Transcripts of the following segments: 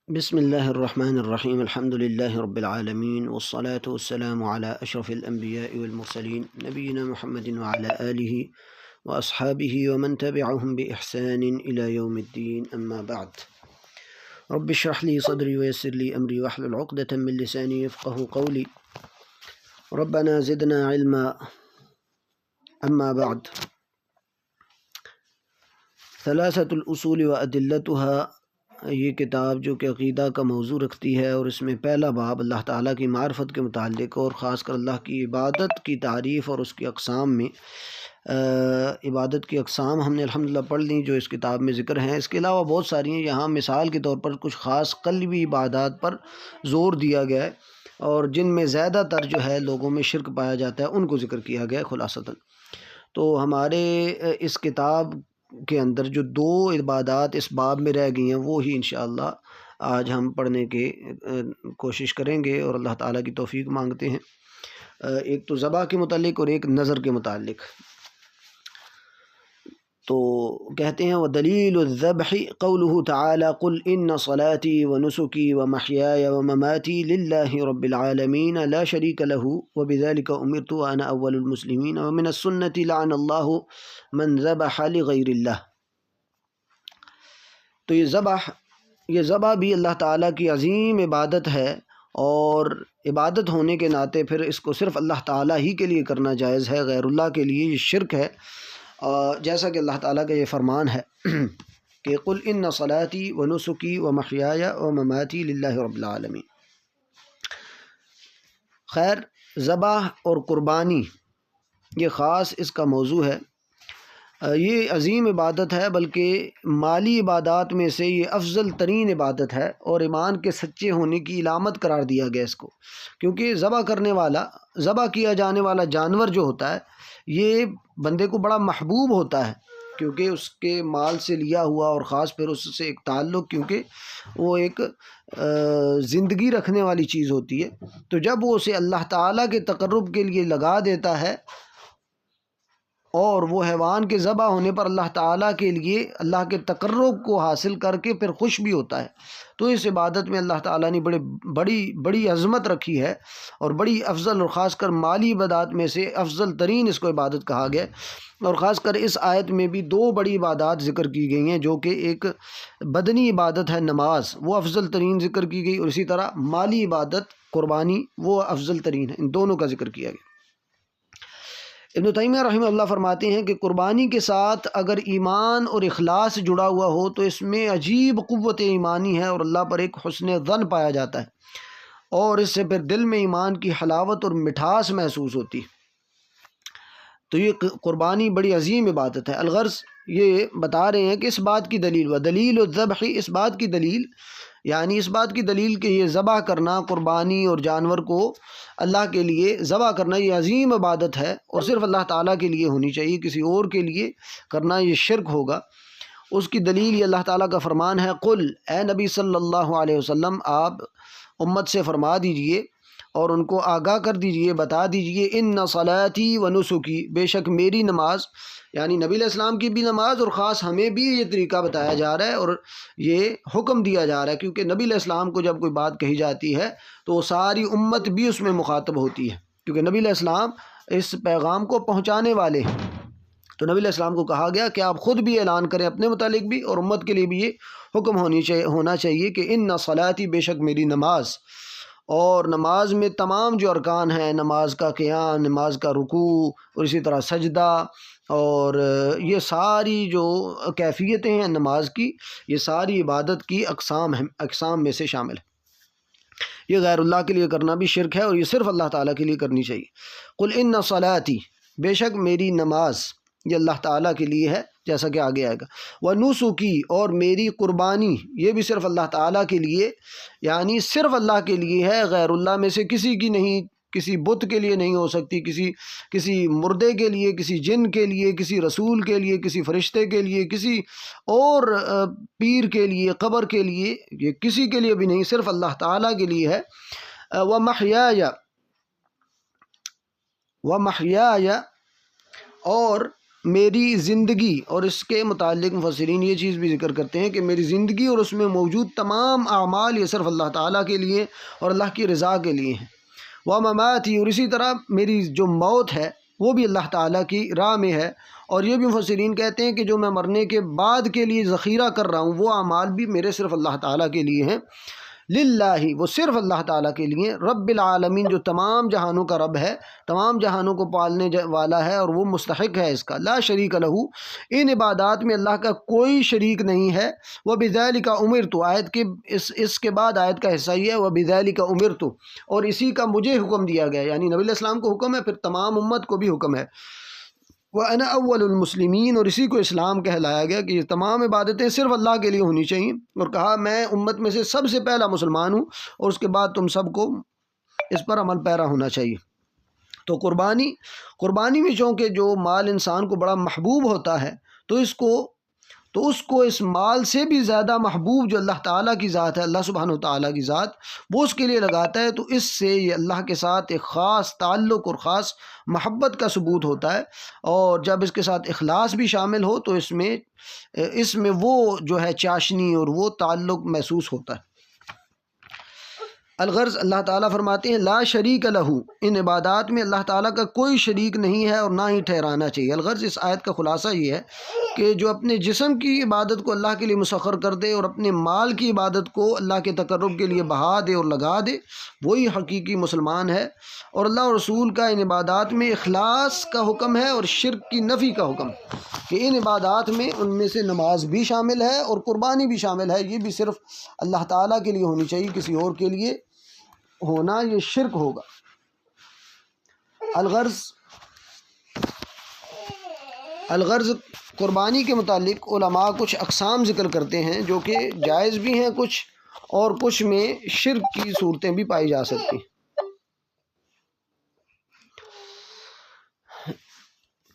بسم اللہ الرحمن الرحیم الحمد للہ رب العالمین والصلاة والسلام علی اشرف الانبیاء والمرسلین نبینا محمد وعلی آلہ واصحابہ ومن تبعہم باحسان الی یوم الدین اما بعد رب اشرح لی صدری ویسر لی امری واحلل عقدۃ من لسانی یفقہوا قولی ربنا زدنا علما اما بعد ثلاثۃ الاصول وادلتها یہ کتاب جو کہ عقیدہ کا موضوع رکھتی ہے، اور اس میں پہلا باب اللہ تعالیٰ کی معرفت کے متعلق اور خاص کر اللہ کی عبادت کی تعریف اور اس کی اقسام میں عبادت کی اقسام ہم نے الحمدللہ پڑھ لیں جو اس کتاب میں ذکر ہیں۔ اس کے علاوہ بہت ساری ہیں، یہاں مثال کے طور پر کچھ خاص قلبی عبادات پر زور دیا گیا ہے، اور جن میں زیادہ تر جو ہے لوگوں میں شرک پایا جاتا ہے ان کو ذکر کیا گیا ہے خلاصتاً۔ تو ہمارے اس کتاب کے اندر جو دو عبادات اس باب میں رہ گئی ہیں وہ ہی انشاءاللہ آج ہم پڑھنے کے کوشش کریں گے، اور اللہ تعالیٰ کی توفیق مانگتے ہیں۔ ایک تو ذبح کے متعلق اور ایک نظر کے متعلق۔ تو کہتے ہیں وَدَلِيلُ الذَّبْحِ قَوْلُهُ تَعَالَى قُلْ إِنَّ صَلَاتِي وَنُسُكِي وَمَحْيَايَ وَمَمَاتِي لِلَّهِ رَبِّ الْعَالَمِينَ لَا شَرِيكَ لَهُ وَبِذَلِكَ أُمِرْتُ وَأَنَا أَوَّلُ الْمُسْلِمِينَ وَمِنَ السُّنَّةِ لَعَنَ اللَّهُ مَنْ ذَبَحَ لِغَيْرِ اللَّهِ۔ تو یہ ذبح بھی اللہ تعالیٰ کی عظیم عبادت ہے، اور عبادت ہونے کے ناطے پھر اس کو صرف اللہ تعالیٰ ہی کے لیے کرنا جائز ہے، غیر اللہ کے لیے یہ شرک ہے، جیسا کہ اللہ تعالیٰ کا یہ فرمان ہے کہ قل ان صلاتی ونسکی ومحیای ومماتی للہ رب العالمین۔ خیر، ذبح اور قربانی یہ خاص اس کا موضوع ہے۔ یہ عظیم عبادت ہے، بلکہ مالی عبادات میں سے یہ افضل ترین عبادت ہے، اور ایمان کے سچے ہونے کی علامت قرار دیا گیا اس کو، کیونکہ ذبح کیا جانے والا جانور جو ہوتا ہے یہ بندے کو بڑا محبوب ہوتا ہے، کیونکہ اس کے مال سے لیا ہوا، اور خاص پھر اس سے ایک تعلق، کیونکہ وہ ایک زندگی رکھنے والی چیز ہوتی ہے۔ تو جب وہ اسے اللہ تعالیٰ کے تقرب کے لیے لگا دیتا ہے، اور وہ حیوان کے ذبح ہونے پر اللہ تعالیٰ کے لیے اللہ کے تقرب کو حاصل کر کے پھر خوش بھی ہوتا ہے، تو اس عبادت میں اللہ تعالیٰ نے بڑی عظمت رکھی ہے، اور بڑی افضل، اور خاص کر مالی عبادات میں سے افضل ترین اس کو عبادت کہا گیا ہے۔ اور خاص کر اس آیت میں بھی دو بڑی عبادات ذکر کی گئی ہیں، جو کہ ایک بدنی عبادت ہے نماز، وہ افضل ترین ذکر کی گئی، اور اسی طرح مالی عبادت قربانی وہ افضل ترین ہے، ان دونوں کا ذکر کیا گیا۔ ابن تیمیہ رحمہ اللہ فرماتے ہیں کہ قربانی کے ساتھ اگر ایمان اور اخلاص جڑا ہوا ہو تو اس میں عجیب قوت ایمانی ہے، اور اللہ پر ایک حسن ظن پایا جاتا ہے، اور اس سے پھر دل میں ایمان کی حلاوت اور مٹھاس محسوس ہوتی ہے۔ تو یہ قربانی بڑی عظیم عبادت ہے۔ الغرض یہ بتا رہے ہیں کہ اس بات کی دلیل دلیل الذبح، اس بات کی دلیل، یعنی اس بات کی دلیل کہ یہ ذبح کرنا، قربانی اور جانور کو اللہ کے لیے ذبح کرنا یہ عظیم عبادت ہے، اور صرف اللہ تعالیٰ کے لیے ہونی چاہیے، کسی اور کے لیے کرنا یہ شرک ہوگا۔ اس کی دلیل یہ اللہ تعالیٰ کا فرمان ہے قل، اے نبی صلی اللہ علیہ وسلم آپ امت سے فرما دیجئے اور ان کو آگاہ کر دیجئے، بتا دیجئے ان صلاتی و نسکی، بے شک میری نماز، یعنی نبی علیہ السلام کی بھی نماز، اور خاص ہمیں بھی یہ طریقہ بتایا جا رہا ہے اور یہ حکم دیا جا رہا ہے، کیونکہ نبی علیہ السلام کو جب کوئی بات کہی جاتی ہے تو ساری امت بھی اس میں مخاطب ہوتی ہے، کیونکہ نبی علیہ السلام اس پیغام کو پہنچانے والے ہیں۔ تو نبی علیہ السلام کو کہا گیا کہ آپ خود بھی اعلان کریں اپنے متعلق بھی، اور امت کے لیے بھی یہ حکم ہونا چاہیے کہ ان صلاتی، بے شک میری نماز، اور نماز میں تمام جو ارکان ہیں، نماز کا قیام، نماز کا رکوع، اور اسی طرح سجدہ، اور یہ ساری جو کیفیتیں ہیں نماز کی، یہ ساری عبادت کی اقسام میں سے شامل ہے۔ یہ غیر اللہ کے لیے کرنا بھی شرک ہے، اور یہ صرف اللہ تعالیٰ کے لیے کرنی چاہیے۔ قل ان صلاتی، بے شک میری نماز، یہ اللہ تعالیٰ کے لیے ہے، جیسا کہ آگے آئے گا۔ وَنُسُكِي، اور میری قربانی، یہ بھی صرف اللہ تعالیٰ کے لیے، یعنی صرف اللہ کے لیے ہے، غیر اللہ میں سے کسی کی نہیں، کسی بت کے لیے نہیں ہو سکتی، کسی مردے کے لیے، کسی جن کے لیے، کسی رسول کے لیے، کسی فرشتے کے لیے، کسی اور پیر کے لیے، قبر کے لیے، یہ کسی کے لیے بھی نہیں، صرف اللہ تعالیٰ کے لیے ہے۔ وَمَحْيَايَ، اور میری زندگی، اور اس کے متعلق مفسرین یہ چیز بھی ذکر کرتے ہیں کہ میری زندگی اور اس میں موجود تمام اعمال یہ صرف اللہ تعالیٰ کے لیے اور اللہ کی رضا کے لیے ہیں۔ ومماتی، اور اسی طرح میری جو موت ہے وہ بھی اللہ تعالیٰ کی راہ میں ہے، اور یہ بھی مفسرین کہتے ہیں کہ جو میں مرنے کے بعد کے لیے ذخیرہ کر رہا ہوں وہ اعمال بھی میرے صرف اللہ تعالیٰ کے لیے ہیں۔ للہ، وہ صرف اللہ تعالیٰ کے لیے، رب العالمین، جو تمام جہانوں کا رب ہے، تمام جہانوں کو پالنے والا ہے اور وہ مستحق ہے اس کا۔ لا شریک لہ، ان عبادات میں اللہ کا کوئی شریک نہیں ہے۔ وبذالک امرت، آیت کے اس کے بعد آیت کا حصہ یہ ہے وبذالک امرت، اور اسی کا مجھے حکم دیا گیا، یعنی نبی علیہ السلام کو حکم ہے، پھر تمام امت کو بھی حکم ہے۔ وَأَنَا أَوَّلُ الْمُسْلِمِينَ، اور اسی کو اسلام کہلایا گیا کہ یہ تمام عبادتیں صرف اللہ کے لیے ہونی چاہیے، اور کہا میں امت میں سے سب سے پہلا مسلمان ہوں، اور اس کے بعد تم سب کو اس پر عمل پیرا ہونا چاہیے۔ تو قربانی میں چونکہ جو مال انسان کو بڑا محبوب ہوتا ہے تو اس کو اس مال سے بھی زیادہ محبوب جو اللہ تعالیٰ کی ذات ہے، اللہ سبحانہ و تعالیٰ کی ذات، وہ اس کے لیے لگاتا ہے، تو اس سے یہ اللہ کے ساتھ ایک خاص تعلق اور خاص محبت کا ثبوت ہوتا ہے، اور جب اس کے ساتھ اخلاص بھی شامل ہو تو اس میں وہ جو ہے چاشنی اور وہ تعلق محسوس ہوتا ہے۔ الغرض، اللہ تعالیٰ فرماتے ہیں لا شریک لہ، ان عبادات میں اللہ تعالیٰ کا کوئی شریک نہیں ہے اور نہ ہی ٹھہرانا چاہیے۔ الغرض، اس آیت کا خلاصہ یہ ہے کہ جو اپنے جسم کی عبادت کو اللہ کے لیے مسخر کر دے اور اپنے مال کی عبادت کو اللہ کے تقرب کے لیے بہا دے اور لگا دے، وہی حقیقی مسلمان ہے۔ اور اللہ اور رسول کا ان عبادات میں اخلاص کا حکم ہے اور شرک کی نفی کا حکم، کہ ان عبادات میں ان میں سے نماز بھی شامل ہے اور قربانی بھی شامل ہے، یہ بھی صرف اللہ تعالیٰ کے لیے ہونی چاہیے، کسی اور کے لیے ہونا یہ شرک ہوگا۔ الغرض قربانی کے متعلق علماء کچھ اقسام ذکر کرتے ہیں جو کہ جائز بھی ہیں کچھ، اور کچھ میں شرک کی صورتیں بھی پائی جا سکتی۔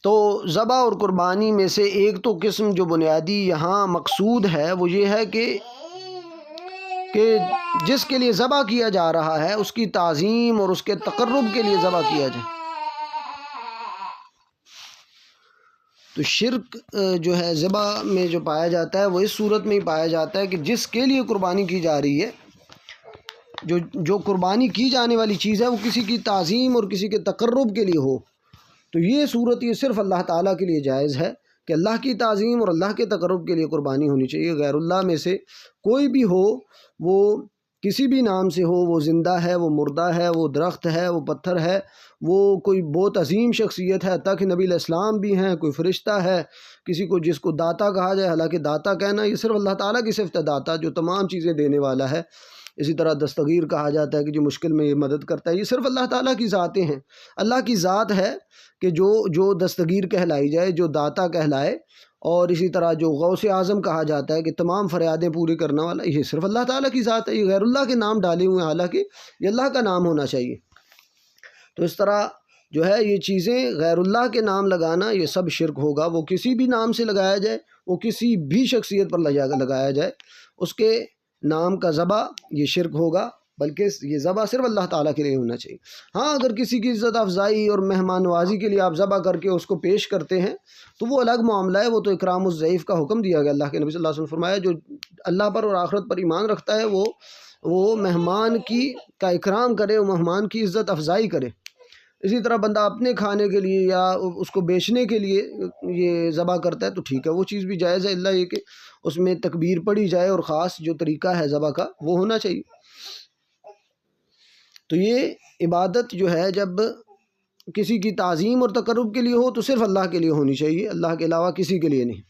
تو ذبح اور قربانی میں سے ایک تو قسم جو بنیادی یہاں مقصود ہے وہ یہ ہے کہ جس کے لیے ذبح کیا جا رہا ہے اس کی تعظیم اور اس کے تقرب کے لیے ذبح کیا جائے۔ تو شرک جو ہے ذبح میں جو پایا جاتا ہے وہ اس صورت میں ہی پایا جاتا ہے کہ جس کے لیے قربانی کی جا رہی ہے، جو قربانی کی جانے والی چیز ہے وہ کسی کی تعظیم اور کسی کے تقرب کے لیے ہو، تو یہ صورت یہ صرف اللہ تعالیٰ کے لیے جائز ہے کہ اللہ کی تعظیم اور اللہ کے تقرب کے لیے قربانی ہونی چاہیے۔ غیر اللہ میں سے کوئی بھی ہو، وہ کسی بھی نام سے ہو، وہ زندہ ہے، وہ مردہ ہے، وہ درخت ہے، وہ پتھر ہے، وہ کوئی بہت عظیم شخصیت ہے، حتیٰ کہ نبی علیہ السلام بھی ہیں، کوئی فرشتہ ہے، کسی کو جس کو داتا کہا جائے، حالانکہ داتا کہنا یہ صرف اللہ تعالیٰ کی صفت ہے، داتا جو تمام چیزیں دینے والا ہے۔ اسی طرح دستگیر کہا جاتا ہے کہ جو مشکل میں یہ مدد کرتا ہے، یہ صرف اللہ تعالیٰ کی ذاتیں ہیں۔ اللہ کی ذات ہے کہ جو دستگیر کہلائی جائے، جو داتا کہلائے، اور اسی طرح جو غوث اعظم کہا جاتا ہے کہ تمام فریادیں پوری کرنے والا، یہ صرف اللہ تعالیٰ کی ذات ہے، یہ غیر اللہ کے نام ڈالے ہوئے ہیں، حالانکہ یہ اللہ کا نام ہونا چاہیے۔ تو اس طرح جو ہے یہ چیزیں غیر اللہ کے نام لگانا یہ سب شرک ہوگا، وہ کسی بھی نام سے لگایا جائے، وہ کسی بھی شخصیت پر لگایا جائے، اس کے نام کا ذبح یہ شرک ہوگا، بلکہ یہ ذبح صرف اللہ تعالیٰ کے لیے ہونا چاہیے۔ ہاں، اگر کسی کی عزت افزائی اور مہمان نوازی کے لیے آپ ذبح کر کے اس کو پیش کرتے ہیں تو وہ الگ معاملہ ہے، وہ تو اکرام الضعیف کا حکم دیا گیا۔ اللہ کے نبی صلی اللہ علیہ وسلم نے فرمایا جو اللہ پر اور آخرت پر ایمان رکھتا ہے وہ مہمان کا اکرام کرے، وہ مہمان کی عزت افزائی کرے۔ اسی طرح بندہ اپنے کھانے کے لیے یا اس کو بیچنے کے لیے یہ ذبح کرتا ہے تو ٹھیک ہے، وہ چیز بھی جائز ہے، اللہ یہ کہ اس میں تکبیر پڑھی جائے اور خاص جو طریقہ ہے ذبح کا وہ ہونا چاہیے۔ تو یہ عبادت جو ہے جب کسی کی تعظیم اور تقرب کے لیے ہو تو صرف اللہ کے لیے ہونی چاہیے، اللہ کے علاوہ کسی کے لیے نہیں۔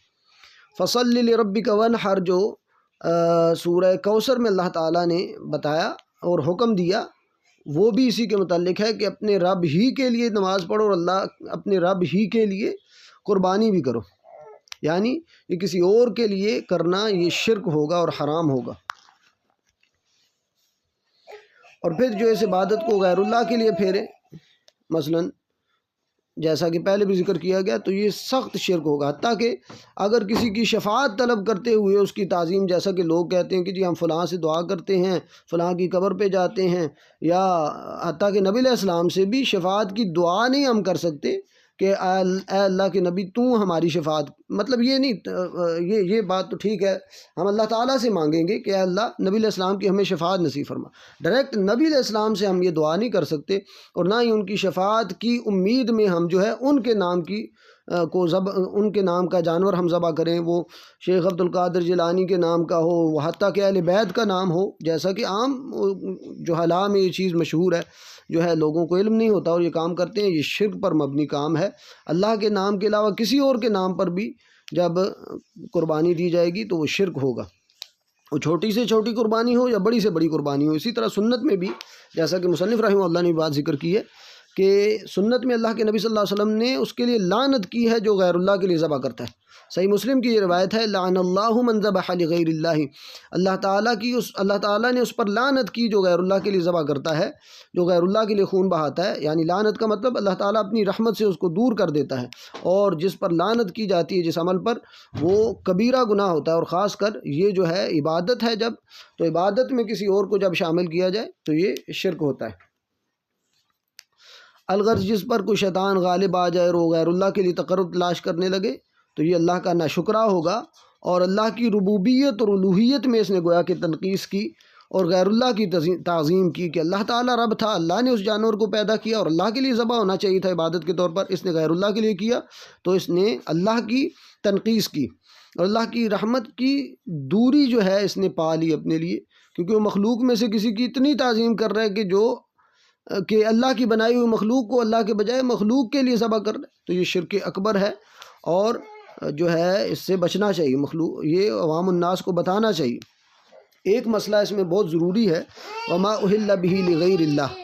فصل لربک وانحر جو سورہ کوثر میں اللہ تعالیٰ نے بتایا اور حکم دیا، وہ بھی اسی کے متعلق ہے کہ اپنے رب ہی کے لیے نماز پڑھو اور اپنے رب ہی کے لیے قربانی بھی کرو، یعنی یہ کسی اور کے لیے کرنا یہ شرک ہوگا اور حرام ہوگا۔ اور پھر جو اس عبادت کو غیر اللہ کے لیے پھیرے، مثلا جیسا کہ پہلے بھی ذکر کیا گیا، تو یہ سخت شرک ہوگا، حتیٰ کہ اگر کسی کی شفاعت طلب کرتے ہوئے اس کی تعظیم، جیسا کہ لوگ کہتے ہیں کہ جی ہم فلاں سے دعا کرتے ہیں، فلاں کی قبر پہ جاتے ہیں، یا حتیٰ کہ نبی علیہ السلام سے بھی شفاعت کی دعا نہیں ہم کر سکتے کہ اے اللہ کے نبی تو ہماری شفاعت، مطلب یہ نہیں، یہ بات تو ٹھیک ہے، ہم اللہ تعالیٰ سے مانگیں گے کہ اے اللہ نبی علیہ السلام کی ہمیں شفاعت نصیب فرما، ڈائریکٹ نبی علیہ السلام سے ہم یہ دعا نہیں کر سکتے، اور نہ ہی ان کی شفاعت کی امید میں ہم جو ہے ان کے نام کی ان کے نام کا جانور ہم ذبح کریں، وہ شیخ عبد القادر جیلانی کے نام کا ہو، وہ حتیٰ کہ اہل بیت کا نام ہو، جیسا کہ عام جہلاء میں یہ چیز مشہور ہے، جو ہے لوگوں کو علم نہیں ہوتا اور یہ کام کرتے ہیں، یہ شرک پر مبنی کام ہے۔ اللہ کے نام کے علاوہ کسی اور کے نام پر بھی جب قربانی دی جائے گی تو وہ شرک ہوگا، وہ چھوٹی سے چھوٹی قربانی ہو یا بڑی سے بڑی قربانی ہو۔ اسی طرح سنت میں بھی جیسا کہ مصنف رحمہ اللہ نے بات ذکر کی ہے کہ سنت میں اللہ کے نبی صلی اللہ علیہ وسلم نے اس کے لیے لعنت کی ہے جو غیر اللہ کے لیے ذبح کرتا ہے۔ صحیح مسلم کی یہ روایت ہے، لعن اللہ من ذبح لغیر اللہ، اللہ تعالیٰ نے اس پر لعنت کی جو غیر اللہ کے لیے ذبح کرتا ہے، جو غیر اللہ کے لیے خون بہاتا ہے، یعنی لعنت کا مطلب اللہ تعالیٰ اپنی رحمت سے اس کو دور کر دیتا ہے، اور جس پر لعنت کی جاتی ہے جس عمل پر، وہ کبیرہ گناہ ہوتا ہے، اور خاص کر یہ جو ہے عبادت ہے جب، تو عبادت میں کسی اور کو جب شامل کیا جائے تو یہ شرک ہوتا ہے۔ الغرض جس پر کوئی شیطان غالب آ جائے اور وہ غیر اللہ کے لیے تقرب تلاش کرنے لگے تو یہ اللہ کا ناشکرا ہوگا، اور اللہ کی ربوبیت اور الوہیت میں اس نے گویا کہ تنقیص کی اور غیر اللہ کی تعظیم کی، کہ اللہ تعالیٰ رب تھا، اللہ نے اس جانور کو پیدا کیا اور اللہ کے لیے ذبح ہونا چاہیے تھا عبادت کے طور پر، اس نے غیر اللہ کے لیے کیا تو اس نے اللہ کی تنقیص کی، اور اللہ کی رحمت کی دوری جو ہے اس نے پا لی اپنے لیے، کیونکہ وہ مخلوق میں سے کسی کی اتنی تعظیم کر رہا ہے کہ اللہ کی بنائی ہوئی مخلوق کو اللہ کے بجائے مخلوق کے لیے ذبح کر رہا ہے، تو یہ شرک اکبر ہے، اور جو ہے اس سے بچنا چاہیے، مخلوق یہ عوام الناس کو بتانا چاہیے۔ ایک مسئلہ اس میں بہت ضروری ہے، وما اہل بہ لغیر اللہ،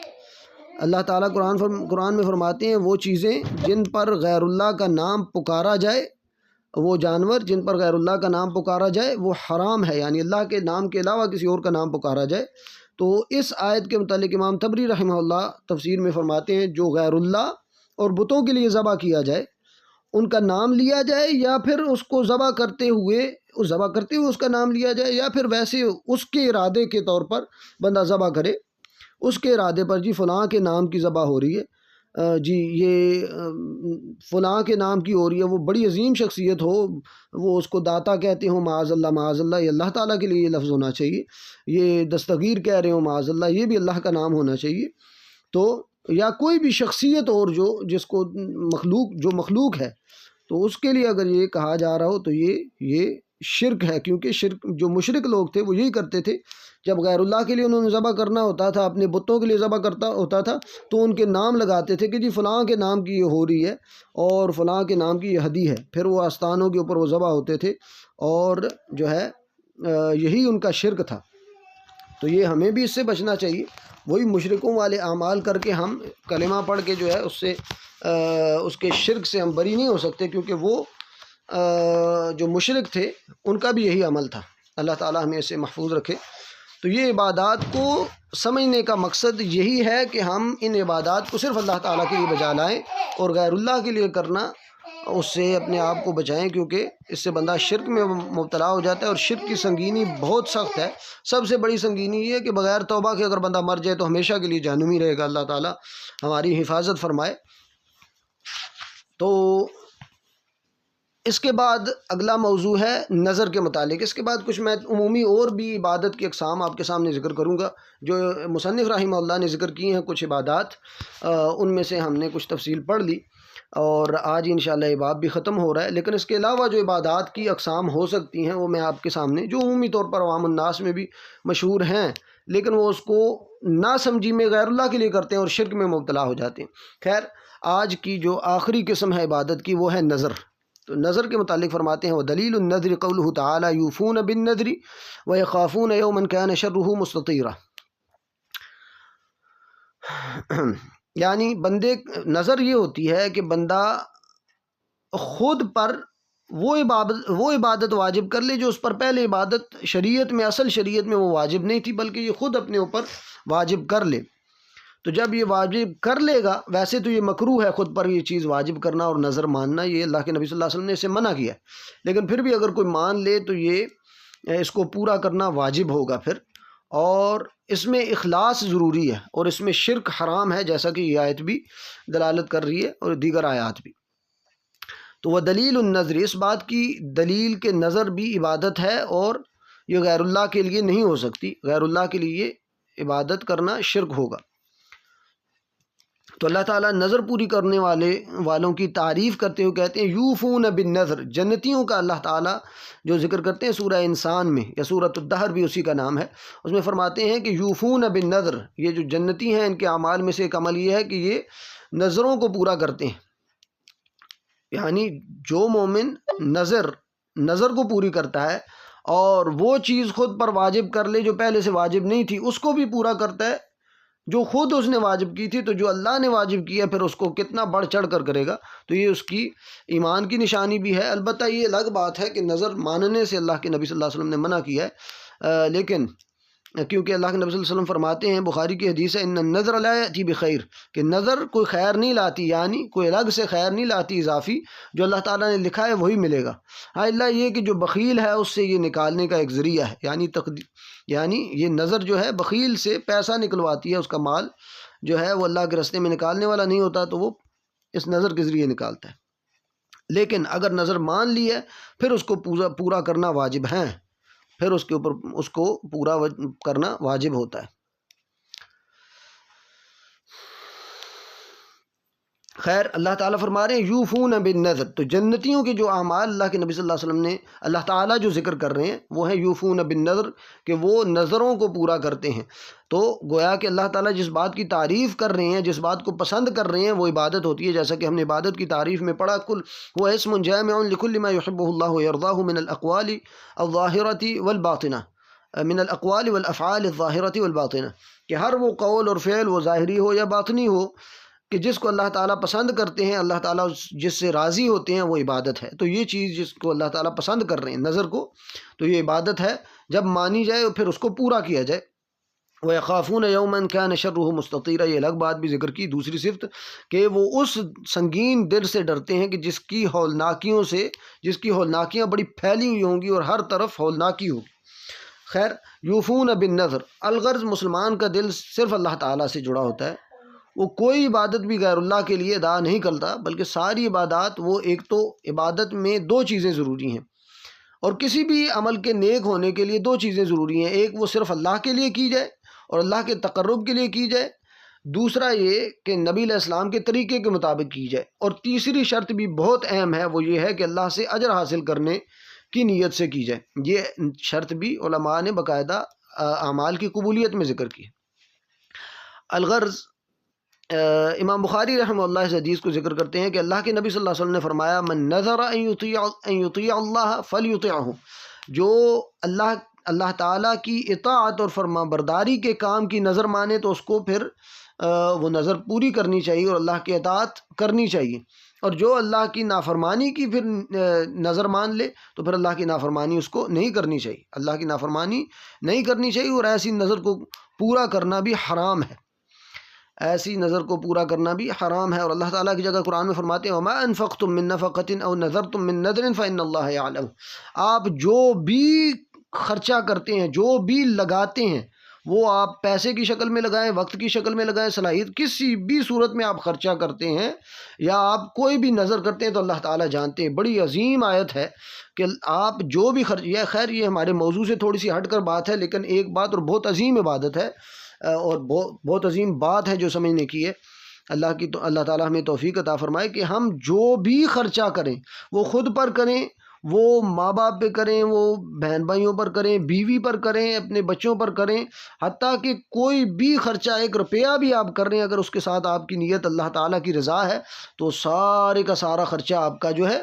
اللہ تعالیٰ قرآن میں فرماتے ہیں وہ چیزیں جن پر غیر اللہ کا نام پکارا جائے، وہ جانور جن پر غیر اللہ کا نام پکارا جائے وہ حرام ہے، یعنی اللہ کے نام کے علاوہ کسی اور کا نام پکارا جائے۔ تو اس آیت کے متعلق امام طبری رحمہ اللہ تفسیر میں فرماتے ہیں جو غیر اللہ اور بتوں کے لیے ذبح کیا جائے، ان کا نام لیا جائے، یا پھر اس کو ذبح کرتے ہوئے اس کا نام لیا جائے، یا پھر ویسے اس کے ارادے کے طور پر بندہ ذبح کرے، اس کے ارادے پر جی فلاں کے نام کی ذبح ہو رہی ہے، جی یہ فلاں کے نام کی ہو رہی ہے، وہ بڑی عظیم شخصیت ہو، وہ اس کو داتا کہتے ہوں، معاذ اللہ، یہ اللہ تعالیٰ کے لیے یہ لفظ ہونا چاہیے، یہ دستگیر کہہ رہے ہوں معاذ اللہ، یہ بھی اللہ کا نام ہونا چاہیے، تو یا کوئی بھی شخصیت اور جس کو مخلوق ہے، تو اس کے لیے اگر یہ کہا جا رہا ہو تو یہ شرک ہے، کیونکہ شرک جو مشرک لوگ تھے وہ یہی کرتے تھے، جب غیر اللہ کے لیے انہوں نے ذبح کرنا ہوتا تھا، اپنے بتوں کے لیے ذبح کرتا ہوتا تھا، تو ان کے نام لگاتے تھے کہ جی فلاں کے نام کی یہ ہو رہی ہے اور فلاں کے نام کی یہ ہدی ہے، پھر وہ آستانوں کے اوپر وہ ذبح ہوتے تھے، اور جو ہے یہی ان کا شرک تھا۔ تو یہ ہمیں بھی اس سے بچنا چاہیے، وہی مشرکوں والے اعمال کر کے ہم کلمہ پڑھ کے جو ہے اس کے شرک سے ہم بری نہیں ہو سکتے، کیونکہ وہ جو مشرک تھے ان کا بھی یہی عمل تھا۔ اللہ تعالیٰ ہمیں اسے محفوظ رکھے۔ تو یہ عبادات کو سمجھنے کا مقصد یہی ہے کہ ہم ان عبادات کو صرف اللہ تعالیٰ کے لیے بجا لائیں، اور غیر اللہ کے لیے کرنا اس سے اپنے آپ کو بچائیں، کیونکہ اس سے بندہ شرک میں مبتلا ہو جاتا ہے، اور شرک کی سنگینی بہت سخت ہے۔ سب سے بڑی سنگینی یہ ہے کہ بغیر توبہ کے اگر بندہ مر جائے تو ہمیشہ کے لیے جہنمی رہے گا، اللہ تعالیٰ ہماری حفاظت فرمائے۔ تو اس کے بعد اگلا موضوع ہے نظر کے متعلق۔ اس کے بعد کچھ میں عمومی اور بھی عبادت کی اقسام آپ کے سامنے ذکر کروں گا جو مصنف رحمہ اللہ نے ذکر کی ہیں، کچھ عبادات ان میں سے ہم نے کچھ تفصیل پڑھ لی، اور آج انشاءاللہ یہ باب بھی ختم ہو رہا ہے۔ لیکن اس کے علاوہ جو عبادات کی اقسام ہو سکتی ہیں وہ میں آپ کے سامنے، جو عمومی طور پر عوام الناس میں بھی مشہور ہیں، لیکن وہ اس کو نا سمجھی میں غیر اللہ کے لیے کرتے ہیں اور شرک میں مبتلا ہو جاتے ہیں۔ خیر، آج کی جو آخری قسم ہے عبادت کی وہ ہے نظر۔ تو نظر کے متعلق فرماتے ہیں وَدَلِيلُ النَّذْرِ قَوْلُهُ تَعَالَى يُوفُونَ بِالنَّذْرِ وَيَخَافُونَ يَوْمًا كَانَ شَرُّهُ مُسْتَطِيرًا، یعنی بندے نظر یہ ہوتی ہے کہ بندہ خود پر وہ عبادت واجب کر لے جو اس پر پہلے عبادت اصل شریعت میں وہ واجب نہیں تھی، بلکہ یہ خود اپنے اوپر واجب کر لے۔ تو جب یہ واجب کر لے گا، ویسے تو یہ مکروہ ہے خود پر یہ چیز واجب کرنا اور نظر ماننا، یہ اللہ کے نبی صلی اللہ علیہ وسلم نے اسے منع کیا ہے، لیکن پھر بھی اگر کوئی مان لے تو یہ اس کو پورا کرنا واجب ہوگا پھر، اور اس میں اخلاص ضروری ہے، اور اس میں شرک حرام ہے، جیسا کہ یہ آیت بھی دلالت کر رہی ہے اور دیگر آیات بھی۔ تو وہ دلیل النظر، اس بات کی دلیل کہ نظر بھی عبادت ہے اور یہ غیر اللہ کے لیے نہیں ہو سکتی، غیر اللہ کے لیے عبادت کرنا شرک ہوگا۔ تو اللہ تعالیٰ نظر پوری کرنے والوں کی تعریف کرتے ہوئے کہتے ہیں یوفون بالنظر، جنتیوں کا اللہ تعالیٰ جو ذکر کرتے ہیں سورہ انسان میں، یا سورۃ الدہر بھی اسی کا نام ہے، اس میں فرماتے ہیں کہ یوفون بالنظر، یہ جو جنتی ہیں ان کے اعمال میں سے ایک عمل یہ ہے کہ یہ نظروں کو پورا کرتے ہیں، یعنی جو مومن نظر کو پوری کرتا ہے اور وہ چیز خود پر واجب کر لے جو پہلے سے واجب نہیں تھی، اس کو بھی پورا کرتا ہے جو خود اس نے واجب کی تھی، تو جو اللہ نے واجب کیا پھر اس کو کتنا بڑھ چڑھ کر کرے گا، تو یہ اس کی ایمان کی نشانی بھی ہے۔ البتہ یہ الگ بات ہے کہ نظر ماننے سے اللہ کے نبی صلی اللہ علیہ وسلم نے منع کیا ہے، لیکن کیونکہ اللہ کے نبی صلی اللہ علیہ وسلم فرماتے ہیں، بخاری کی حدیث ہے، ان النظر لا یأتی بخیر، کہ نظر کوئی خیر نہیں لاتی، یعنی کوئی الگ سے خیر نہیں لاتی اضافی، جو اللہ تعالیٰ نے لکھا ہے وہی ملے گا، ہاں اللہ یہ کہ جو بخیل ہے اس سے یہ نکالنے کا ایک ذریعہ ہے، یعنی یہ نظر جو ہے بخیل سے پیسہ نکلواتی ہے، اس کا مال جو ہے وہ اللہ کے راستے میں نکالنے والا نہیں ہوتا، تو وہ اس نظر کے ذریعے نکالتا ہے۔ لیکن اگر نظر مان لی ہے پھر اس کو پورا کرنا واجب ہے، پھر اس کے اوپر اس کو پورا کرنا واجب ہوتا ہے۔ خیر، اللہ تعالیٰ فرما رہے ہیں یوفون بالنظر، تو جنتیوں کے جو اعمال اللہ کے نبی صلی اللہ علیہ وسلم نے، اللہ تعالیٰ جو ذکر کر رہے ہیں وہ ہے یوفون بالنظر، کہ وہ نظروں کو پورا کرتے ہیں۔ تو گویا کہ اللہ تعالیٰ جس بات کی تعریف کر رہے ہیں، جس بات کو پسند کر رہے ہیں وہ عبادت ہوتی ہے، جیسا کہ ہم نے عبادت کی تعریف میں پڑھا، کل وہ اسم جامع لکل ما یحبہ اللہ ویرضاہ من الاقوال الظاہرۃ والباطنہ، من الاقوال والافعال الظاہرۃ والباطنہ، کہ ہر وہ قول اور فعل وہ ظاہری ہو یا باطنی ہو کہ جس کو اللہ تعالیٰ پسند کرتے ہیں، اللہ تعالیٰ جس سے راضی ہوتے ہیں، وہ عبادت ہے۔ تو یہ چیز جس کو اللہ تعالیٰ پسند کر رہے ہیں نظر کو، تو یہ عبادت ہے، جب مانی جائے اور پھر اس کو پورا کیا جائے۔ وَيَخَافُونَ يَوْمًا كَانَ شَرُّهُ مُسْتَطِيرًا، یہ الگ بات بھی ذکر کی، دوسری صفت کہ وہ اس سنگین دل سے ڈرتے ہیں کہ جس کی ہولناکیاں بڑی پھیلی ہوئی ہوں گی اور ہر طرف ہولناکی ہوگی۔ خیر، یوفون بالنظر، الغرض مسلمان کا دل صرف اللہ تعالیٰ سے جڑا ہوتا ہے، وہ کوئی عبادت بھی غیر اللہ کے لیے ادا نہیں کرتا، بلکہ ساری عبادات وہ، ایک تو عبادت میں دو چیزیں ضروری ہیں، اور کسی بھی عمل کے نیک ہونے کے لیے دو چیزیں ضروری ہیں، ایک وہ صرف اللہ کے لیے کی جائے اور اللہ کے تقرب کے لیے کی جائے، دوسرا یہ کہ نبی علیہ السلام کے طریقے کے مطابق کی جائے، اور تیسری شرط بھی بہت اہم ہے، وہ یہ ہے کہ اللہ سے اجر حاصل کرنے کی نیت سے کی جائے۔ یہ شرط بھی علماء نے باقاعدہ اعمال کی قبولیت میں ذکر کی۔ الغرض امام بخاری رحمہ اللہ اس حدیث کو ذکر کرتے ہیں کہ اللہ کے نبی صلی اللہ علیہ وسلم نے فرمایا، من نظر ان یطیع اللہ فلیطعہ، جو اللہ تعالیٰ کی اطاعت اور فرما برداری کے کام کی نظر مانے تو اس کو پھر وہ نظر پوری کرنی چاہیے اور اللہ کی اطاعت کرنی چاہیے، اور جو اللہ کی نافرمانی کی پھر نظر مان لے تو پھر اللہ کی نافرمانی اس کو نہیں کرنی چاہیے، اللہ کی نافرمانی نہیں کرنی چاہیے، اور ایسی نظر کو پورا کرنا بھی حرام ہے، ایسی نظر کو پورا کرنا بھی حرام ہے۔ اور اللہ تعالیٰ کی جگہ قرآن میں فرماتے ہیں، وَمَا أَنفَقْتُم مِّن نَفَقَةٍ أَوْ نَذَرْتُم مِّن نَذْرٍ فَإِنَّ اللَّهَ يَعْلَمُ، آپ جو بھی خرچہ کرتے ہیں، جو بھی لگاتے ہیں، وہ آپ پیسے کی شکل میں لگائیں، وقت کی شکل میں لگائیں، صلاحیت کسی بھی صورت میں آپ خرچہ کرتے ہیں یا آپ کوئی بھی نظر کرتے ہیں تو اللہ تعالیٰ جانتے ہیں۔ بڑی عظیم آیت ہے کہ آپ جو بھی خیر یہ ہمارے موضوع سے تھوڑی سی ہٹ کر بات ہے، لیکن ایک بات اور بہت عظیم عبادت ہے اور بہت عظیم بات ہے جو سمجھنے کی ہے۔ اللہ تعالیٰ ہمیں توفیق عطا فرمائے کہ ہم جو بھی خرچہ کریں وہ خود پر کریں، وہ ماں باپ پہ کریں، وہ بہن بھائیوں پر کریں، بیوی پر کریں، اپنے بچوں پر کریں، حتیٰ کہ کوئی بھی خرچہ 1 روپیہ بھی آپ کر رہے ہیں، اگر اس کے ساتھ آپ کی نیت اللہ تعالیٰ کی رضا ہے تو سارے کا سارا خرچہ آپ کا جو ہے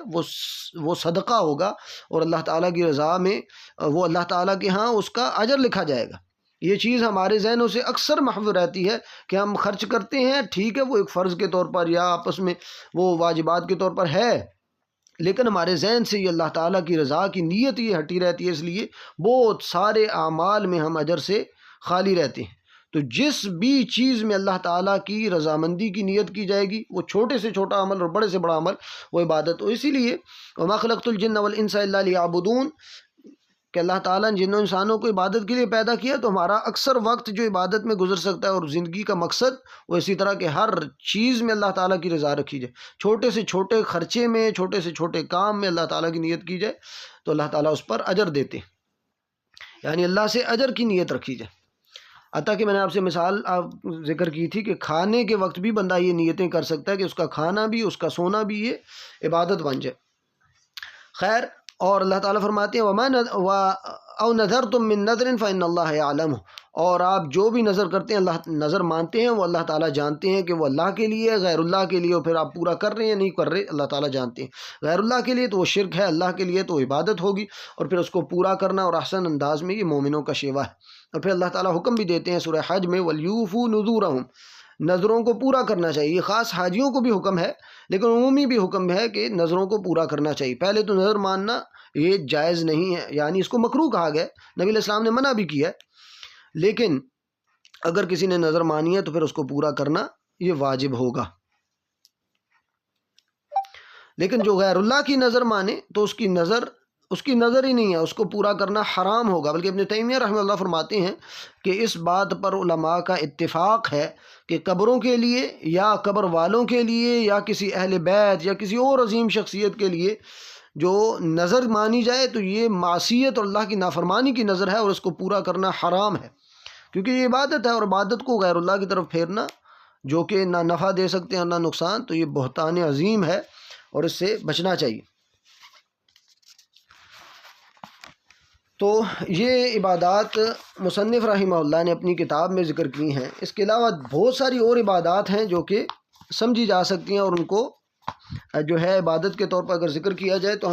وہ صدقہ ہوگا، اور اللہ تعالیٰ کی رضا میں وہ اللہ تعالیٰ کے ہاں اس کا اجر لکھا جائے گا۔ یہ چیز ہمارے ذہنوں سے اکثر محو رہتی ہے کہ ہم خرچ کرتے ہیں، ٹھیک ہے وہ ایک فرض کے طور پر یا آپس میں وہ واجبات کے طور پر ہے، لیکن ہمارے ذہن سے یہ اللہ تعالیٰ کی رضا کی نیت یہ ہٹی رہتی ہے، اس لیے بہت سارے اعمال میں ہم اجر سے خالی رہتے ہیں۔ تو جس بھی چیز میں اللہ تعالیٰ کی رضامندی کی نیت کی جائے گی، وہ چھوٹے سے چھوٹا عمل اور بڑے سے بڑا عمل وہ عبادت ہو۔ اسی لیے وَمَا خَلَقْتُ الْجِنَّ وَالْإِنسَ إِلَّا لِيَعْبُدُونَ، کہ اللہ تعالیٰ نے جنوں انسانوں کو عبادت کے لیے پیدا کیا، تو ہمارا اکثر وقت جو عبادت میں گزر سکتا ہے اور زندگی کا مقصد وہ اسی طرح کہ ہر چیز میں اللہ تعالیٰ کی رضا رکھی جائے، چھوٹے سے چھوٹے خرچے میں، چھوٹے سے چھوٹے کام میں اللہ تعالیٰ کی نیت کی جائے تو اللہ تعالیٰ اس پر اجر دیتے ہیں، یعنی اللہ سے اجر کی نیت رکھی جائے۔ حتیٰ کہ میں نے آپ سے مثال ذکر کی تھی کہ کھانے کے وقت بھی بندہ یہ نیتیں کر سکتا ہے کہ اس کا کھانا بھی، اس کا سونا بھی یہ عبادت بن جائے۔ خیر، اور اللہ تعالیٰ فرماتے ہیں او نذرتم من نذر فإن اللہ یعلمہ، اور آپ جو بھی نظر کرتے ہیں، اللہ نظر مانتے ہیں، وہ اللہ تعالیٰ جانتے ہیں کہ وہ اللہ کے لیے، غیر اللہ کے لیے، اور پھر آپ پورا کر رہے ہیں یا نہیں کر رہے، اللہ تعالیٰ جانتے ہیں۔ غیر اللہ کے لیے تو وہ شرک ہے، اللہ کے لیے تو عبادت ہوگی، اور پھر اس کو پورا کرنا اور احسن انداز میں یہ مومنوں کا شیوہ ہے۔ اور پھر اللہ تعالیٰ حکم بھی دیتے ہیں سورہ حج میں وَلْيُوفُوا نُذُورَهُمْ، نظروں کو پورا کرنا چاہیے۔ یہ خاص حاجیوں کو بھی حکم ہے، لیکن عمومی بھی حکم ہے کہ نظروں کو پورا کرنا چاہیے۔ پہلے تو نظر ماننا یہ جائز نہیں ہے، یعنی اس کو مکروہ کہا گیا، نبی علیہ السلام نے منع بھی کیا ہے، لیکن اگر کسی نے نظر مانی ہے تو پھر اس کو پورا کرنا یہ واجب ہوگا۔ لیکن جو غیر اللہ کی نظر مانے تو اس کی نظر ہی نہیں ہے، اس کو پورا کرنا حرام ہوگا۔ بلکہ ابن تیمیہ رحمہ اللہ فرماتے ہیں کہ اس بات پر علماء کا اتفاق ہے کہ قبروں کے لیے یا قبر والوں کے لیے یا کسی اہل بیت یا کسی اور عظیم شخصیت کے لیے جو نظر مانی جائے تو یہ معصیت اور اللہ کی نافرمانی کی نظر ہے، اور اس کو پورا کرنا حرام ہے، کیونکہ یہ عبادت ہے، اور عبادت کو غیر اللہ کی طرف پھیرنا جو کہ نہ نفع دے سکتے ہیں نہ نقصان، تو یہ بہتان عظیم ہے اور اس سے بچنا چاہیے۔ تو یہ عبادات مصنف رحمہ اللہ نے اپنی کتاب میں ذکر کی ہیں۔ اس کے علاوہ بہت ساری اور عبادات ہیں جو کہ سمجھی جا سکتی ہیں، اور ان کو جو ہے عبادت کے طور پر اگر ذکر کیا جائے تو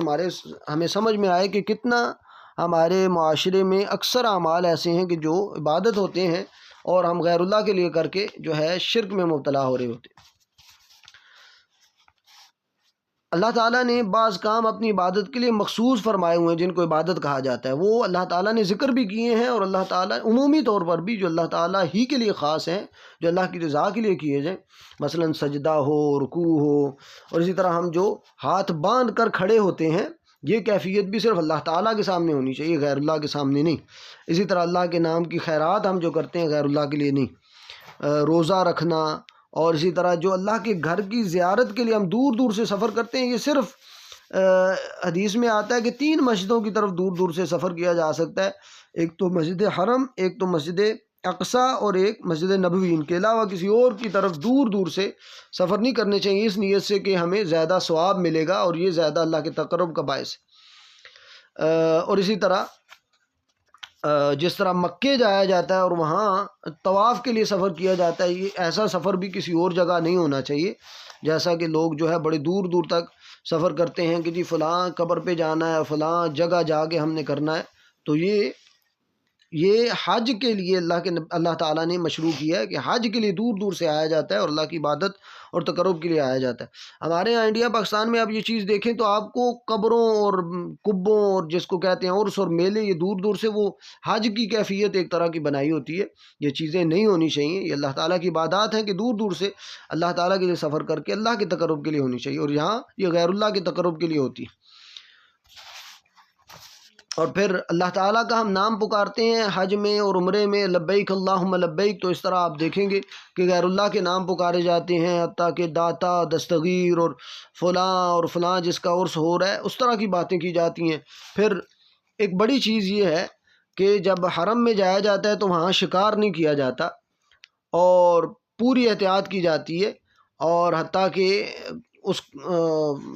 ہمیں سمجھ میں آئے کہ کتنا ہمارے معاشرے میں اکثر اعمال ایسے ہیں کہ جو عبادت ہوتے ہیں اور ہم غیر اللہ کے لیے کر کے جو ہے شرک میں مبتلا ہو رہے ہوتے ہیں۔ اللہ تعالیٰ نے بعض کام اپنی عبادت کے لیے مخصوص فرمائے ہوئے ہیں جن کو عبادت کہا جاتا ہے، وہ اللہ تعالیٰ نے ذکر بھی کیے ہیں، اور اللہ تعالیٰ عمومی طور پر بھی جو اللہ تعالیٰ ہی کے لیے خاص ہیں، جو اللہ کی رضا کے لیے کیے جائیں، مثلا سجدہ ہو، رکوع ہو، اور اسی طرح ہم جو ہاتھ باندھ کر کھڑے ہوتے ہیں، یہ کیفیت بھی صرف اللہ تعالیٰ کے سامنے ہونی چاہیے، غیر اللہ کے سامنے نہیں۔ اسی طرح اللہ کے نام کی خیرات ہم جو کرتے ہیں غیر اللہ کے لیے نہیں، روزہ رکھنا، اور اسی طرح جو اللہ کے گھر کی زیارت کے لیے ہم دور دور سے سفر کرتے ہیں، یہ صرف حدیث میں آتا ہے کہ 3 مسجدوں کی طرف دور دور سے سفر کیا جا سکتا ہے، ایک تو مسجد حرم، ایک تو مسجد اقصیٰ، اور ایک مسجد نبوی۔ ان کے علاوہ کسی اور کی طرف دور دور سے سفر نہیں کرنے چاہیے، اس نیت سے کہ ہمیں زیادہ ثواب ملے گا اور یہ زیادہ اللہ کے تقرب کا باعث ہے۔ اور اسی طرح جس طرح مکے جایا جاتا ہے اور وہاں طواف کے لیے سفر کیا جاتا ہے، یہ ایسا سفر بھی کسی اور جگہ نہیں ہونا چاہیے، جیسا کہ لوگ جو ہے بڑے دور دور تک سفر کرتے ہیں کہ جی فلاں قبر پہ جانا ہے، فلاں جگہ جا کے ہم نے کرنا ہے، تو یہ حج کے لیے اللہ تعالیٰ نے مشروع کیا ہے کہ حج کے لیے دور دور سے آیا جاتا ہے اور اللہ کی عبادت اور تقرب کے لیے آیا جاتا ہے۔ ہمارے یہاں انڈیا پاکستان میں آپ یہ چیز دیکھیں تو آپ کو قبروں اور قبوں اور جس کو کہتے ہیں عرس اور میلے، یہ دور دور سے وہ حج کی کیفیت ایک طرح کی بنائی ہوتی ہے، یہ چیزیں نہیں ہونی چاہیے۔ یہ اللہ تعالیٰ کی عبادات ہیں کہ دور دور سے اللہ تعالیٰ کے لیے سفر کر کے اللہ کے تقرب کے لیے ہونی چاہیے، اور یہاں یہ غیر اللہ کے تقرب کے لیے ہوتی ہے۔ اور پھر اللہ تعالیٰ کا ہم نام پکارتے ہیں حج میں اور عمرے میں، لبیک اللہم لبیک، تو اس طرح آپ دیکھیں گے کہ غیر اللہ کے نام پکارے جاتے ہیں، حتیٰ کہ داتا، دستگیر اور فلاں جس کا عرس ہو رہا ہے، اس طرح کی باتیں کی جاتی ہیں۔ پھر ایک بڑی چیز یہ ہے کہ جب حرم میں جایا جاتا ہے تو وہاں شکار نہیں کیا جاتا اور پوری احتیاط کی جاتی ہے، اور حتیٰ کہ اس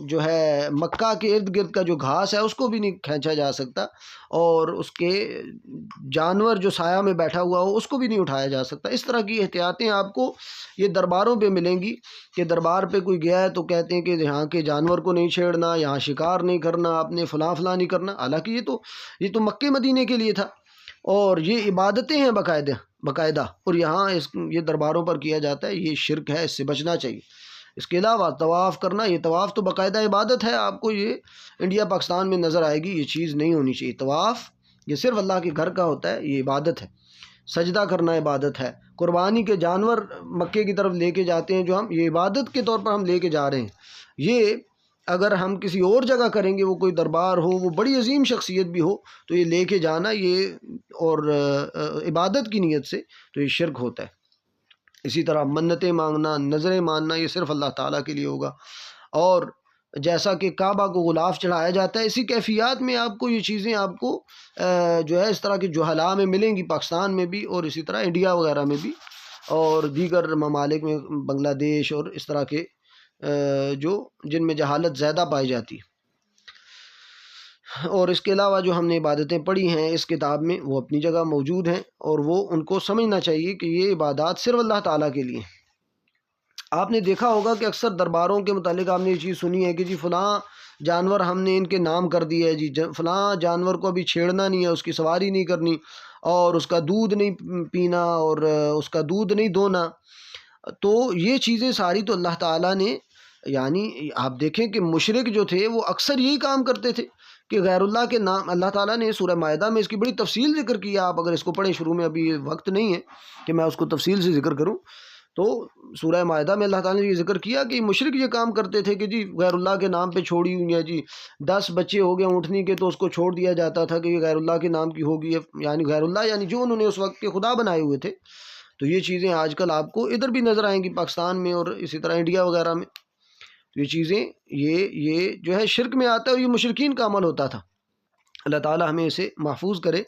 جو ہے مکہ کے ارد گرد کا جو گھاس ہے اس کو بھی نہیں کھینچا جا سکتا، اور اس کے جانور جو سایہ میں بیٹھا ہوا ہو اس کو بھی نہیں اٹھایا جا سکتا۔ اس طرح کی احتیاطیں آپ کو یہ درباروں پہ ملیں گی کہ دربار پہ کوئی گیا ہے تو کہتے ہیں کہ یہاں کے جانور کو نہیں چھیڑنا، یہاں شکار نہیں کرنا، آپ نے فلاں نہیں کرنا، حالانکہ یہ تو مکے مدینے کے لیے تھا، اور یہ عبادتیں ہیں باقاعدہ، اور یہاں یہ درباروں پر کیا جاتا ہے، یہ شرک ہے، اس سے بچنا چاہیے۔ اس کے علاوہ طواف کرنا، یہ طواف تو باقاعدہ عبادت ہے، آپ کو یہ انڈیا پاکستان میں نظر آئے گی، یہ چیز نہیں ہونی چاہیے۔ طواف یہ صرف اللہ کے گھر کا ہوتا ہے، یہ عبادت ہے۔ سجدہ کرنا عبادت ہے۔ قربانی کے جانور مکے کی طرف لے کے جاتے ہیں جو ہم، یہ عبادت کے طور پر ہم لے کے جا رہے ہیں، یہ اگر ہم کسی اور جگہ کریں گے، وہ کوئی دربار ہو، وہ بڑی عظیم شخصیت بھی ہو، تو یہ لے کے جانا یہ اور عبادت کی نیت سے تو یہ شرک ہوتا ہے۔ اسی طرح منتیں مانگنا، نظریں ماننا، یہ صرف اللہ تعالیٰ کے لیے ہوگا۔ اور جیسا کہ کعبہ کو غلاف چڑھایا جاتا ہے، اسی کیفیات میں آپ کو یہ چیزیں آپ کو جو ہے اس طرح کی جوہلا میں ملیں گی، پاکستان میں بھی اور اسی طرح انڈیا وغیرہ میں بھی اور دیگر ممالک میں، بنگلہ دیش اور اس طرح کے جو جن میں جہالت زیادہ پائی جاتی ہے۔ اور اس کے علاوہ جو ہم نے عبادتیں پڑھی ہیں اس کتاب میں وہ اپنی جگہ موجود ہیں، اور وہ ان کو سمجھنا چاہیے کہ یہ عبادات صرف اللہ تعالیٰ کے لیے ہیں۔ آپ نے دیکھا ہوگا کہ اکثر درباروں کے متعلق آپ نے یہ چیز سنی ہے کہ جی فلاں جانور ہم نے ان کے نام کر دیا ہے، جی فلاں جانور کو ابھی چھیڑنا نہیں ہے، اس کی سواری نہیں کرنی اور اس کا دودھ نہیں پینا اور اس کا دودھ نہیں دھونا۔ تو یہ چیزیں ساری تو اللہ تعالیٰ نے، یعنی آپ دیکھیں کہ مشرک جو تھے وہ اکثر یہی کام کرتے تھے کہ غیر اللہ کے نام، اللہ تعالیٰ نے سورہ مائدہ میں اس کی بڑی تفصیل ذکر کیا، آپ اگر اس کو پڑھیں شروع میں، ابھی وقت نہیں ہے کہ میں اس کو تفصیل سے ذکر کروں، تو سورہ مائدہ میں اللہ تعالیٰ نے یہ ذکر کیا کہ مشرک یہ کام کرتے تھے کہ جی غیر اللہ کے نام پہ چھوڑی ہوئی ہے، جی 10 بچے ہو گئے اونٹنی کے تو اس کو چھوڑ دیا جاتا تھا کہ یہ غیر اللہ کے نام کی ہوگی، یعنی غیر اللہ یعنی جو انہوں نے اس وقت کے خدا بنائے ہوئے تھے۔ تو یہ چیزیں آج کل آپ کو ادھر بھی نظر آئیں گی، پاکستان میں اور اسی طرح انڈیا وغیرہ میں۔ تو یہ چیزیں یہ جو ہے شرک میں آتا ہے اور یہ مشرکین کا عمل ہوتا تھا۔ اللہ تعالیٰ ہمیں اسے محفوظ کرے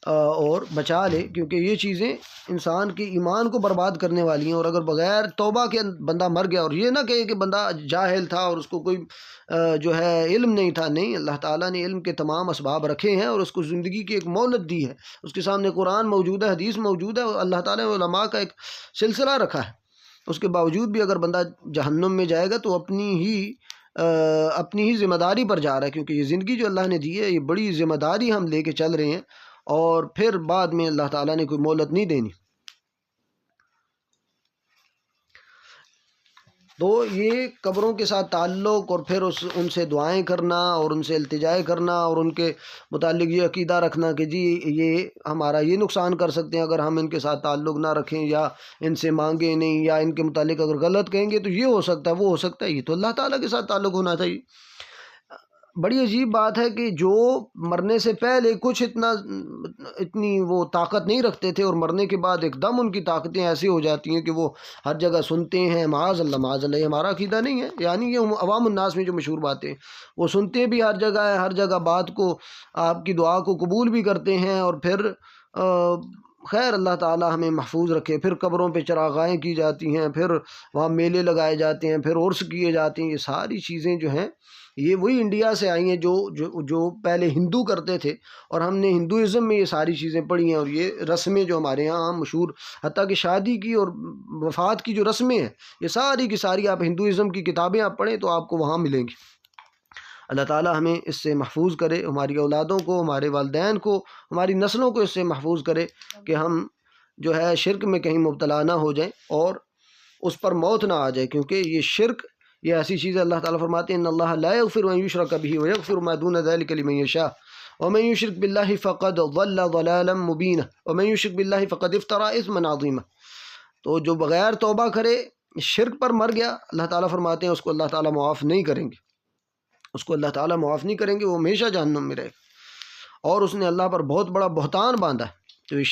اور بچا لے، کیونکہ یہ چیزیں انسان کے ایمان کو برباد کرنے والی ہیں۔ اور اگر بغیر توبہ کے بندہ مر گیا، اور یہ نہ کہے کہ بندہ جاہل تھا اور اس کو کوئی جو ہے علم نہیں تھا، نہیں، اللہ تعالیٰ نے علم کے تمام اسباب رکھے ہیں اور اس کو زندگی کی ایک مہلت دی ہے، اس کے سامنے قرآن موجود ہے، حدیث موجود ہے، اور اللہ تعالیٰ نے علماء کا ایک سلسلہ رکھا ہے۔ اس کے باوجود بھی اگر بندہ جہنم میں جائے گا تو اپنی ہی ذمہ داری پر جا رہا ہے، کیونکہ یہ زندگی جو اللہ نے دی ہے یہ بڑی ذمہ داری ہم لے کے چل رہے ہیں، اور پھر بعد میں اللہ تعالیٰ نے کوئی مہلت نہیں دینی۔ تو یہ قبروں کے ساتھ تعلق اور پھر ان سے دعائیں کرنا اور ان سے التجائے کرنا اور ان کے متعلق یہ عقیدہ رکھنا کہ جی یہ ہمارا یہ نقصان کر سکتے ہیں اگر ہم ان کے ساتھ تعلق نہ رکھیں یا ان سے مانگیں نہیں یا ان کے متعلق اگر غلط کہیں گے تو یہ ہو سکتا ہے، وہ ہو سکتا ہے، یہ تو اللہ تعالیٰ کے ساتھ تعلق ہونا چاہیے۔ بڑی عجیب بات ہے کہ جو مرنے سے پہلے کچھ اتنی وہ طاقت نہیں رکھتے تھے، اور مرنے کے بعد ایک دم ان کی طاقتیں ایسی ہو جاتی ہیں کہ وہ ہر جگہ سنتے ہیں، معاذ اللہ معاذ اللہ، یہ ہمارا عقیدہ نہیں ہے، یعنی یہ عوام الناس میں جو مشہور باتیں وہ سنتے بھی ہر جگہ ہے، ہر جگہ بات کو، آپ کی دعا کو قبول بھی کرتے ہیں، اور پھر خیر اللہ تعالیٰ ہمیں محفوظ رکھے۔ پھر قبروں پہ چراغائیں کی جاتی ہیں، پھر وہاں میلے لگائے جاتے ہیں، پھر عرس کیے جاتے ہیں، یہ ساری چیزیں جو ہیں یہ وہی انڈیا سے آئی ہیں جو پہلے ہندو کرتے تھے، اور ہم نے ہندوازم میں یہ ساری چیزیں پڑھی ہیں، اور یہ رسمیں جو ہمارے یہاں مشہور، حتیٰ کہ شادی کی اور وفات کی جو رسمیں ہیں یہ ساری کی ساری آپ ہندوازم کی کتابیں آپ پڑھیں تو آپ کو وہاں ملیں گی۔ اللہ تعالیٰ ہمیں اس سے محفوظ کرے، ہماری اولادوں کو، ہمارے والدین کو، ہماری نسلوں کو اس سے محفوظ کرے کہ ہم جو ہے شرک میں کہیں مبتلا نہ ہو جائیں اور اس پر موت نہ آ جائے، کیونکہ یہ شرک یہ ایسی چیز ہے، اللہ تعالیٰ فرماتے ہیں ان اللہ لا یغفر ان یشرک بہ ویغفر ما دون ذلک لمن یشاء ومن یشرک باللہ فقد ضل ضلالا مبینا ومن یشرک باللہ فقد افترى اثما عظیما۔ تو جو بغیر توبہ کرے شرک پر مر گیا، اللہ تعالیٰ فرماتے ہیں اس کو اللہ تعالیٰ معاف نہیں کریں گے، اس کو اللہ تعالیٰ معاف نہیں کریں گے، وہ ہمیشہ جہنم میں رہے گا، اور اس نے اللہ پر بہت بڑا بہتان باندھا ہے۔ تو یہ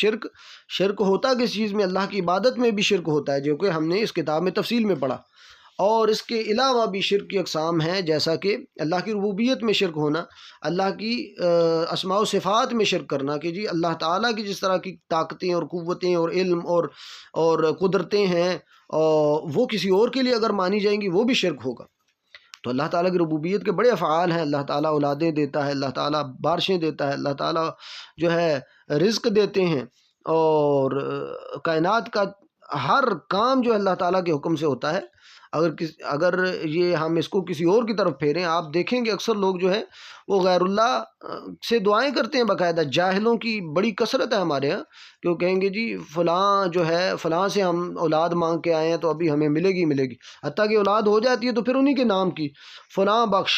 شرک ہوتا کس چیز میں؟ اللہ کی عبادت میں بھی شرک ہوتا ہے، جو کہ ہم نے اس کتاب میں تفصیل میں پڑھا، اور اس کے علاوہ بھی شرک کی اقسام ہیں، جیسا کہ اللہ کی ربوبیت میں شرک ہونا، اللہ کی اسماء و صفات میں شرک کرنا کہ جی اللہ تعالیٰ کی جس طرح کی طاقتیں اور قوتیں اور علم اور قدرتیں ہیں وہ کسی اور کے لیے اگر مانی جائیں گی وہ بھی شرک ہوگا۔ تو اللہ تعالیٰ کی ربوبیت کے بڑے افعال ہیں، اللہ تعالیٰ اولادیں دیتا ہے، اللہ تعالیٰ بارشیں دیتا ہے، اللہ تعالیٰ جو ہے رزق دیتے ہیں، اور کائنات کا ہر کام جو اللہ تعالیٰ کے حکم سے ہوتا ہے۔ اگر یہ ہم اس کو کسی اور کی طرف پھیریں، آپ دیکھیں گے اکثر لوگ جو ہیں وہ غیر اللہ سے دعائیں کرتے ہیں، باقاعدہ جاہلوں کی بڑی کثرت ہے ہمارے ہاں کہ وہ کہیں گے جی فلاں جو ہے فلاں سے ہم اولاد مانگ کے آئے ہیں تو ابھی ہمیں ملے گی، حتیٰ کہ اولاد ہو جاتی ہے تو پھر انہی کے نام کی فلاں بخش،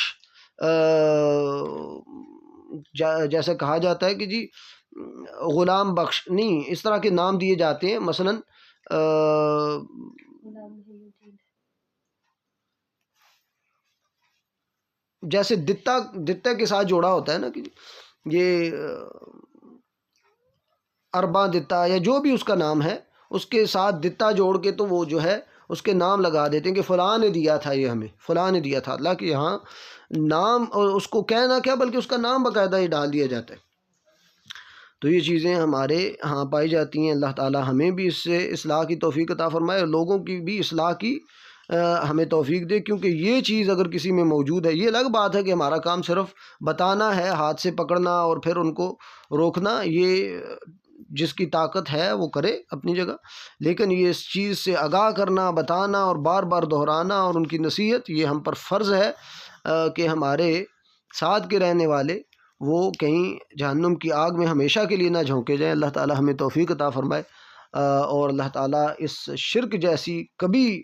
جیسے کہا جاتا ہے کہ جی غلام بخش، نہیں، اس طرح کے نام دیے جاتے ہیں، مثلاً جیسے دتا کے ساتھ جوڑا ہوتا ہے نا کہ یہ ارباں دتا یا جو بھی اس کا نام ہے، اس کے ساتھ دتا جوڑ کے تو وہ جو ہے اس کے نام لگا دیتے ہیں کہ فلاں نے دیا تھا، یہ ہمیں فلاں نے دیا تھا۔ اللہ کے یہاں نام، اور اس کو کہنا کیا بلکہ اس کا نام باقاعدہ ہی ڈال دیا جاتا ہے۔ تو یہ چیزیں ہمارے ہاں پائی جاتی ہیں۔ اللہ تعالی ہمیں بھی اس سے اصلاح کی توفیق عطا فرمائے، اور لوگوں کی بھی اصلاح کی ہمیں توفیق دے، کیونکہ یہ چیز اگر کسی میں موجود ہے، یہ الگ بات ہے کہ ہمارا کام صرف بتانا ہے، ہاتھ سے پکڑنا اور پھر ان کو روکنا، یہ جس کی طاقت ہے وہ کرے اپنی جگہ، لیکن یہ اس چیز سے آگاہ کرنا، بتانا اور بار بار دہرانا اور ان کی نصیحت، یہ ہم پر فرض ہے کہ ہمارے ساتھ کے رہنے والے وہ کہیں جہنم کی آگ میں ہمیشہ کے لیے نہ جھونکے جائیں۔ اللہ تعالی ہمیں توفیق عطا فرمائے، اور اللہ تعالی اس شرک جیسی کبھی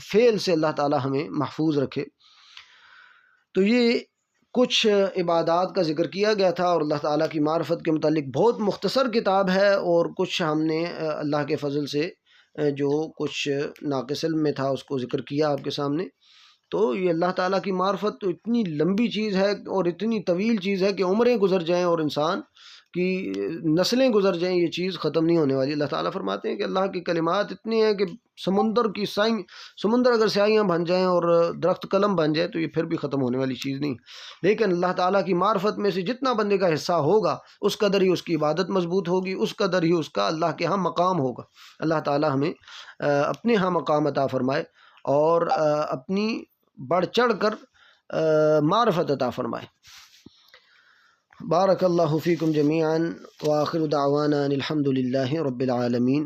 فعل سے اللہ تعالی ہمیں محفوظ رکھے۔ تو یہ کچھ عبادات کا ذکر کیا گیا تھا، اور اللہ تعالیٰ کی معرفت کے متعلق بہت مختصر کتاب ہے، اور کچھ ہم نے اللہ کے فضل سے جو کچھ ناقص علم میں تھا اس کو ذکر کیا آپ کے سامنے۔ تو یہ اللہ تعالیٰ کی معرفت تو اتنی لمبی چیز ہے اور اتنی طویل چیز ہے کہ عمریں گزر جائیں اور انسان کی نسلیں گزر جائیں، یہ چیز ختم نہیں ہونے والی۔ اللہ تعالیٰ فرماتے ہیں کہ اللہ کی کلمات اتنی ہیں کہ سمندر اگر سیاہیاں بن جائیں اور درخت قلم بن جائے تو یہ پھر بھی ختم ہونے والی چیز نہیں، لیکن اللہ تعالیٰ کی معرفت میں سے جتنا بندے کا حصہ ہوگا اس قدر ہی اس کی عبادت مضبوط ہوگی، اس قدر ہی اس کا اللہ کے ہاں مقام ہوگا۔ اللہ تعالیٰ ہمیں اپنے ہاں مقام عطا فرمائے اور اپنی بڑھ چڑھ کر معرفت عطا فرمائے۔ بارک اللہ فیکم جمیعا، وآخر دعوانا الحمد للہ رب العالمین۔